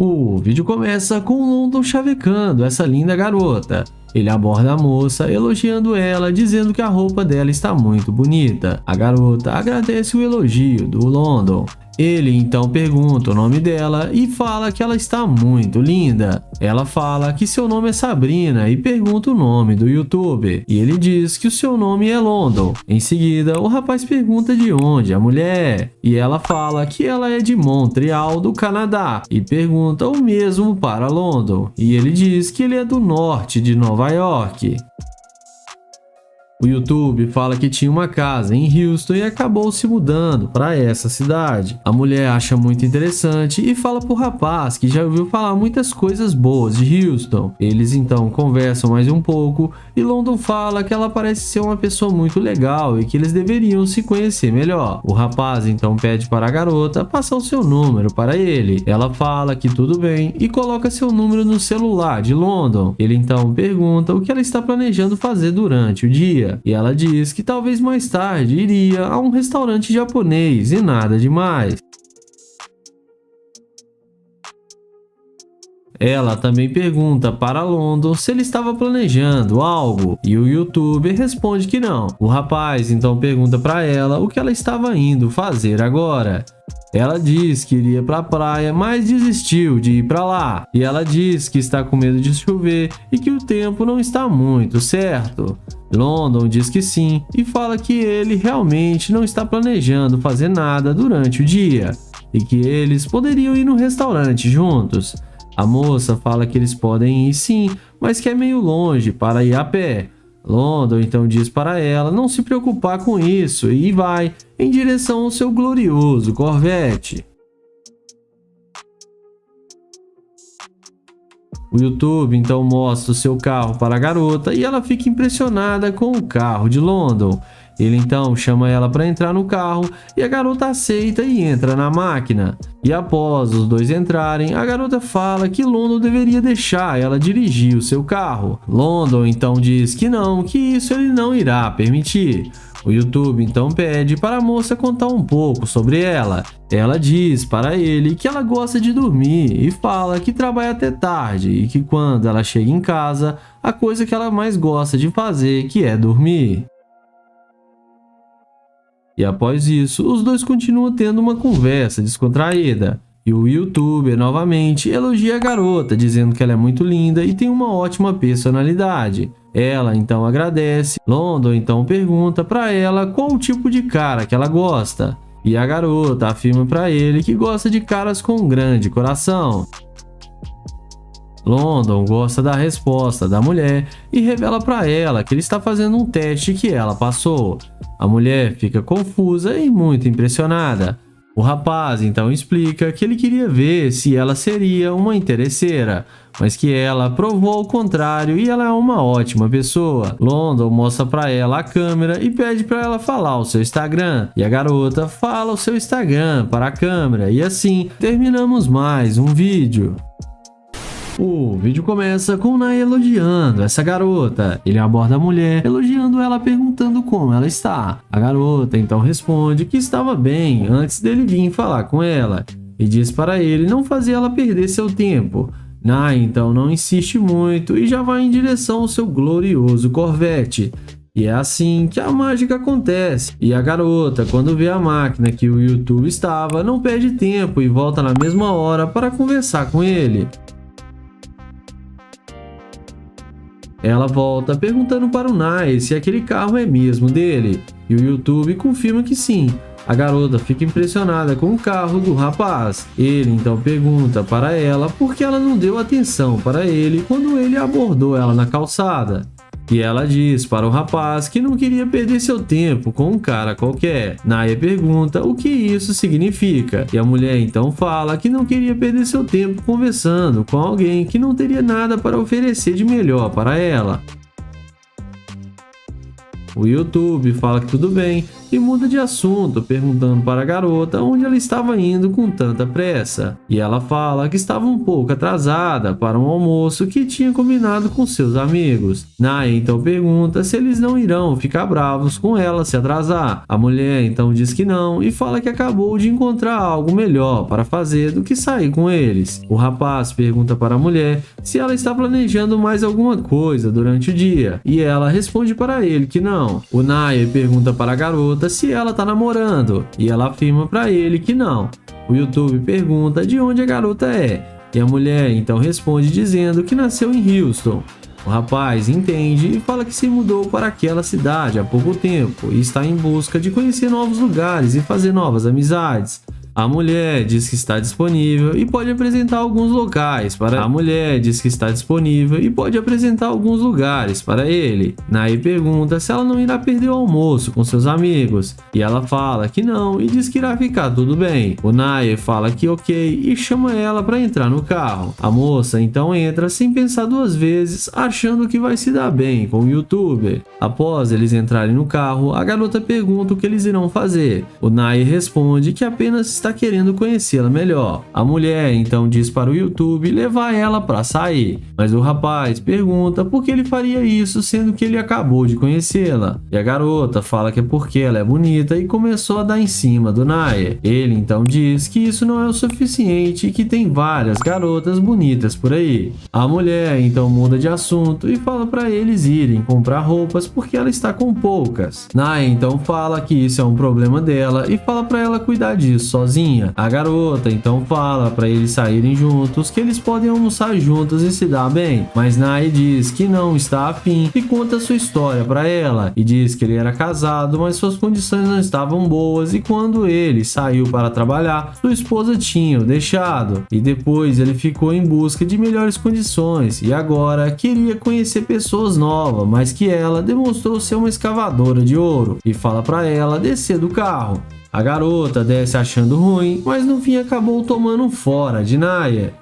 O vídeo começa com London chavecando essa linda garota. Ele aborda a moça, elogiando ela, dizendo que a roupa dela está muito bonita. A garota agradece o elogio do London. Ele então pergunta o nome dela e fala que ela está muito linda. Ela fala que seu nome é Sabrina e pergunta o nome do youtuber. E ele diz que o seu nome é London. Em seguida, o rapaz pergunta de onde a mulher é. E ela fala que ela é de Montreal, do Canadá. E pergunta o mesmo para London. E ele diz que ele é do norte de Nova York. O YouTube fala que tinha uma casa em Houston e acabou se mudando para essa cidade. A mulher acha muito interessante e fala pro rapaz que já ouviu falar muitas coisas boas de Houston. Eles então conversam mais um pouco e London fala que ela parece ser uma pessoa muito legal e que eles deveriam se conhecer melhor. O rapaz então pede para a garota passar o seu número para ele. Ela fala que tudo bem e coloca seu número no celular de London. Ele então pergunta o que ela está planejando fazer durante o dia. E ela diz que talvez mais tarde iria a um restaurante japonês e nada demais. Ela também pergunta para London se ele estava planejando algo e o youtuber responde que não. O rapaz então pergunta para ela o que ela estava indo fazer agora. Ela diz que iria para a praia, mas desistiu de ir para lá. E ela diz que está com medo de chover e que o tempo não está muito certo. London diz que sim e fala que ele realmente não está planejando fazer nada durante o dia e que eles poderiam ir no restaurante juntos. A moça fala que eles podem ir sim, mas que é meio longe para ir a pé. London então diz para ela não se preocupar com isso e vai em direção ao seu glorioso Corvette. O YouTube então mostra o seu carro para a garota e ela fica impressionada com o carro de London. Ele então chama ela para entrar no carro e a garota aceita e entra na máquina. E após os dois entrarem, a garota fala que London deveria deixar ela dirigir o seu carro. London então diz que não, que isso ele não irá permitir. O YouTube então pede para a moça contar um pouco sobre ela. Ela diz para ele que ela gosta de dormir e fala que trabalha até tarde e que quando ela chega em casa, a coisa que ela mais gosta de fazer que é dormir. E após isso, os dois continuam tendo uma conversa descontraída. E o youtuber novamente elogia a garota, dizendo que ela é muito linda e tem uma ótima personalidade. Ela então agradece. London então pergunta para ela qual o tipo de cara que ela gosta. E a garota afirma para ele que gosta de caras com um grande coração. London gosta da resposta da mulher e revela para ela que ele está fazendo um teste que ela passou. A mulher fica confusa e muito impressionada. O rapaz então explica que ele queria ver se ela seria uma interesseira, mas que ela provou ao contrário e ela é uma ótima pessoa. London mostra para ela a câmera e pede para ela falar o seu Instagram. E a garota fala o seu Instagram para a câmera e assim terminamos mais um vídeo. O vídeo começa com Nai elogiando essa garota. Ele aborda a mulher, elogiando ela, perguntando como ela está. A garota então responde que estava bem antes dele vir falar com ela e diz para ele não fazer ela perder seu tempo. Nai então não insiste muito e já vai em direção ao seu glorioso Corvette. E é assim que a mágica acontece. E a garota, quando vê a máquina que o YouTube estava, não perde tempo e volta na mesma hora para conversar com ele. Ela volta perguntando para o Nai se aquele carro é mesmo dele, e o YouTube confirma que sim. A garota fica impressionada com o carro do rapaz. Ele então pergunta para ela por que ela não deu atenção para ele quando ele abordou ela na calçada. E ela diz para o rapaz que não queria perder seu tempo com um cara qualquer. Naya pergunta o que isso significa. E a mulher então fala que não queria perder seu tempo conversando com alguém que não teria nada para oferecer de melhor para ela. O YouTube fala que tudo bem e muda de assunto, perguntando para a garota onde ela estava indo com tanta pressa. E ela fala que estava um pouco atrasada para um almoço que tinha combinado com seus amigos. Naya então pergunta se eles não irão ficar bravos com ela se atrasar. A mulher então diz que não e fala que acabou de encontrar algo melhor para fazer do que sair com eles. O rapaz pergunta para a mulher se ela está planejando mais alguma coisa durante o dia e ela responde para ele que não. O Naya pergunta para a garota se ela está namorando e ela afirma para ele que não. O YouTube pergunta de onde a garota é e a mulher então responde dizendo que nasceu em Houston. O rapaz entende e fala que se mudou para aquela cidade há pouco tempo e está em busca de conhecer novos lugares e fazer novas amizades. A mulher diz que está disponível e pode apresentar alguns locais para ele. Naya pergunta se ela não irá perder o almoço com seus amigos e ela fala que não e diz que irá ficar tudo bem. O Naya fala que ok e chama ela para entrar no carro. A moça então entra sem pensar duas vezes, achando que vai se dar bem com o youtuber. Após eles entrarem no carro, a garota pergunta o que eles irão fazer. O Naya responde que apenas está querendo conhecê-la melhor. A mulher então diz para o YouTube levar ela para sair, mas o rapaz pergunta por que ele faria isso sendo que ele acabou de conhecê-la. E a garota fala que é porque ela é bonita e começou a dar em cima do Naya. Ele então diz que isso não é o suficiente e que tem várias garotas bonitas por aí. A mulher então muda de assunto e fala para eles irem comprar roupas porque ela está com poucas. Naya então fala que isso é um problema dela e fala para ela cuidar disso sozinha. A garota então fala para eles saírem juntos, que eles podem almoçar juntos e se dar bem, mas Naya diz que não está afim e conta sua história para ela e diz que ele era casado, mas suas condições não estavam boas e quando ele saiu para trabalhar, sua esposa tinha o deixado e depois ele ficou em busca de melhores condições e agora queria conhecer pessoas novas, mas que ela demonstrou ser uma escavadora de ouro e fala para ela descer do carro. A garota desce achando ruim, mas no fim acabou tomando um fora de Naya.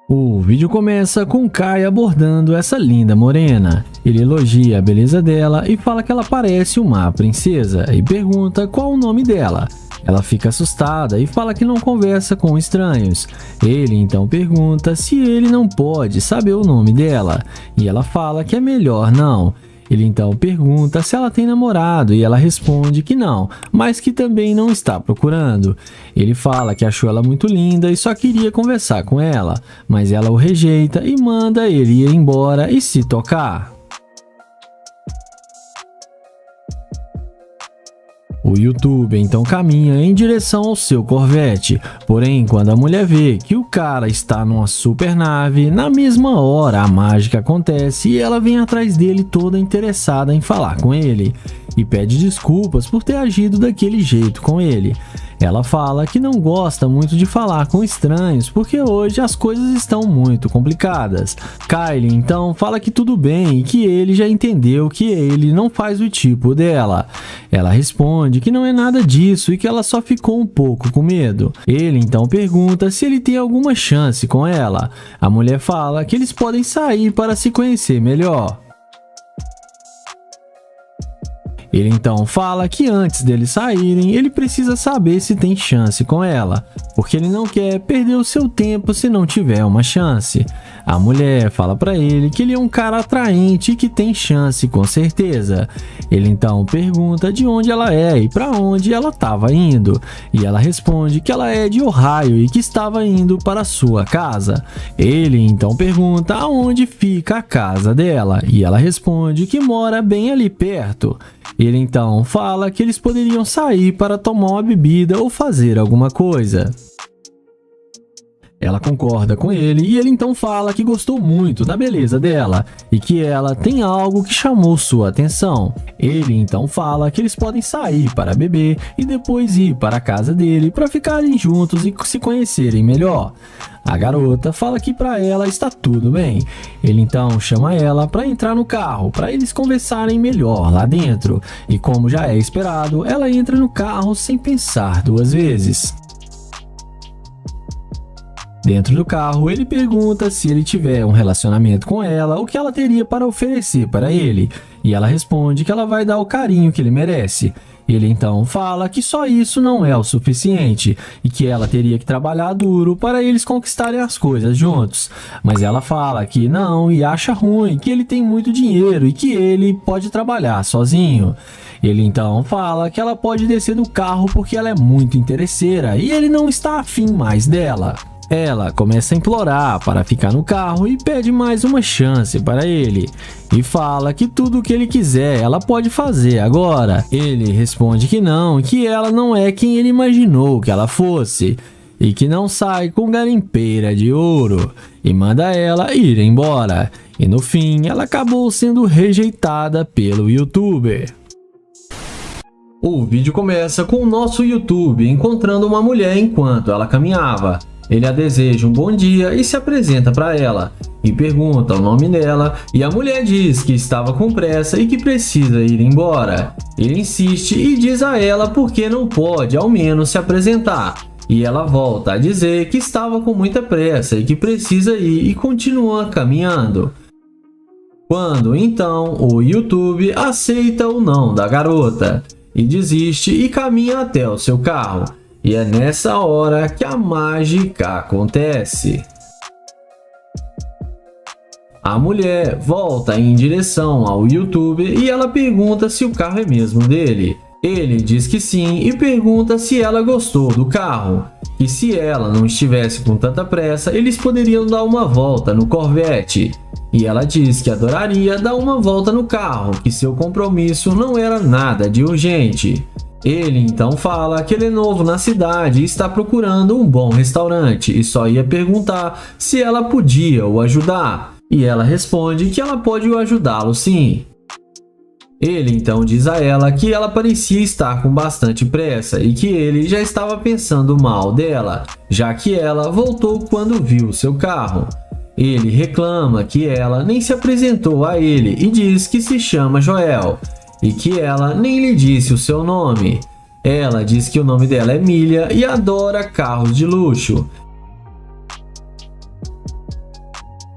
O vídeo começa com Kai abordando essa linda morena. Ele elogia a beleza dela e fala que ela parece uma princesa e pergunta qual o nome dela. Ela fica assustada e fala que não conversa com estranhos. Ele então pergunta se ele não pode saber o nome dela e ela fala que é melhor não. Ele então pergunta se ela tem namorado e ela responde que não, mas que também não está procurando. Ele fala que achou ela muito linda e só queria conversar com ela, mas ela o rejeita e manda ele ir embora e se tocar. O YouTube então caminha em direção ao seu Corvette, porém quando a mulher vê que o cara está numa super nave, na mesma hora a mágica acontece e ela vem atrás dele toda interessada em falar com ele e pede desculpas por ter agido daquele jeito com ele. Ela fala que não gosta muito de falar com estranhos porque hoje as coisas estão muito complicadas. Kylie então fala que tudo bem e que ele já entendeu que ele não faz o tipo dela. Ela responde que não é nada disso e que ela só ficou um pouco com medo. Ele então pergunta se ele tem alguma chance com ela. A mulher fala que eles podem sair para se conhecer melhor. Ele então fala que antes deles saírem, ele precisa saber se tem chance com ela, porque ele não quer perder o seu tempo se não tiver uma chance. A mulher fala para ele que ele é um cara atraente e que tem chance com certeza. Ele então pergunta de onde ela é e para onde ela estava indo, e ela responde que ela é de Ohio e que estava indo para sua casa. Ele então pergunta aonde fica a casa dela, e ela responde que mora bem ali perto. Ele então fala que eles poderiam sair para tomar uma bebida ou fazer alguma coisa. Ela concorda com ele e ele então fala que gostou muito da beleza dela e que ela tem algo que chamou sua atenção. Ele então fala que eles podem sair para beber e depois ir para a casa dele para ficarem juntos e se conhecerem melhor. A garota fala que para ela está tudo bem. Ele então chama ela para entrar no carro para eles conversarem melhor lá dentro e, como já é esperado, ela entra no carro sem pensar duas vezes. Dentro do carro, ele pergunta se ele tiver um relacionamento com ela, o que ela teria para oferecer para ele. E ela responde que ela vai dar o carinho que ele merece. Ele então fala que só isso não é o suficiente e que ela teria que trabalhar duro para eles conquistarem as coisas juntos. Mas ela fala que não e acha ruim, que ele tem muito dinheiro e que ele pode trabalhar sozinho. Ele então fala que ela pode descer do carro porque ela é muito interesseira e ele não está afim mais dela. Ela começa a implorar para ficar no carro e pede mais uma chance para ele. E fala que tudo o que ele quiser ela pode fazer agora. Ele responde que não, que ela não é quem ele imaginou que ela fosse. E que não sai com garimpeira de ouro. E manda ela ir embora. E no fim ela acabou sendo rejeitada pelo youtuber. O vídeo começa com o nosso YouTube encontrando uma mulher enquanto ela caminhava. Ele a deseja um bom dia e se apresenta para ela, e pergunta o nome dela, e a mulher diz que estava com pressa e que precisa ir embora. Ele insiste e diz a ela por que não pode ao menos se apresentar, e ela volta a dizer que estava com muita pressa e que precisa ir e continua caminhando. Quando então o YouTube aceita o não da garota, e desiste e caminha até o seu carro. E é nessa hora que a mágica acontece. A mulher volta em direção ao YouTube e ela pergunta se o carro é mesmo dele. Ele diz que sim e pergunta se ela gostou do carro. E se ela não estivesse com tanta pressa, eles poderiam dar uma volta no Corvette. E ela diz que adoraria dar uma volta no carro, que seu compromisso não era nada de urgente. Ele então fala que ele é novo na cidade e está procurando um bom restaurante e só ia perguntar se ela podia o ajudar. E ela responde que ela pode o ajudá-lo sim. Ele então diz a ela que ela parecia estar com bastante pressa e que ele já estava pensando mal dela, já que ela voltou quando viu seu carro. Ele reclama que ela nem se apresentou a ele e diz que se chama Joel. E que ela nem lhe disse o seu nome. Ela diz que o nome dela é Milha e adora carros de luxo.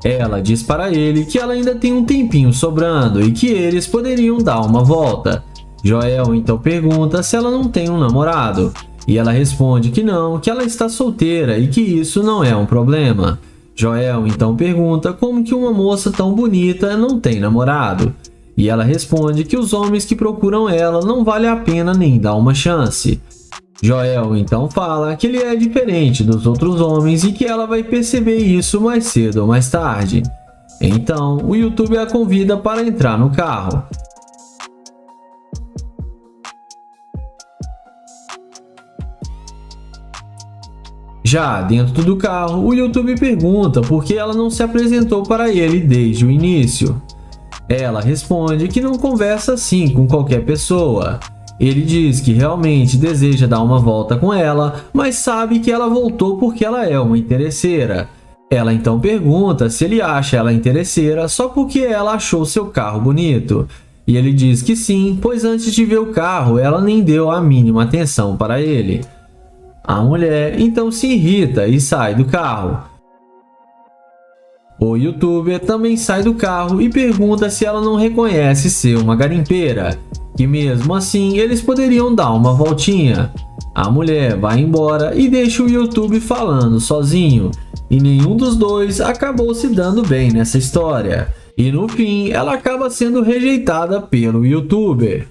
Ela diz para ele que ela ainda tem um tempinho sobrando e que eles poderiam dar uma volta. Joel então pergunta se ela não tem um namorado. E ela responde que não, que ela está solteira e que isso não é um problema. Joel então pergunta como que uma moça tão bonita não tem namorado. E ela responde que os homens que procuram ela não vale a pena nem dar uma chance. Joel então fala que ele é diferente dos outros homens e que ela vai perceber isso mais cedo ou mais tarde. Então, o YouTube a convida para entrar no carro. Já dentro do carro, o YouTube pergunta por que ela não se apresentou para ele desde o início. Ela responde que não conversa assim com qualquer pessoa. Ele diz que realmente deseja dar uma volta com ela, mas sabe que ela voltou porque ela é uma interesseira. Ela então pergunta se ele acha ela interesseira só porque ela achou seu carro bonito. E ele diz que sim, pois antes de ver o carro, ela nem deu a mínima atenção para ele. A mulher então se irrita e sai do carro. O youtuber também sai do carro e pergunta se ela não reconhece ser uma garimpeira, que mesmo assim eles poderiam dar uma voltinha. A mulher vai embora e deixa o YouTube falando sozinho, e nenhum dos dois acabou se dando bem nessa história. E no fim ela acaba sendo rejeitada pelo youtuber.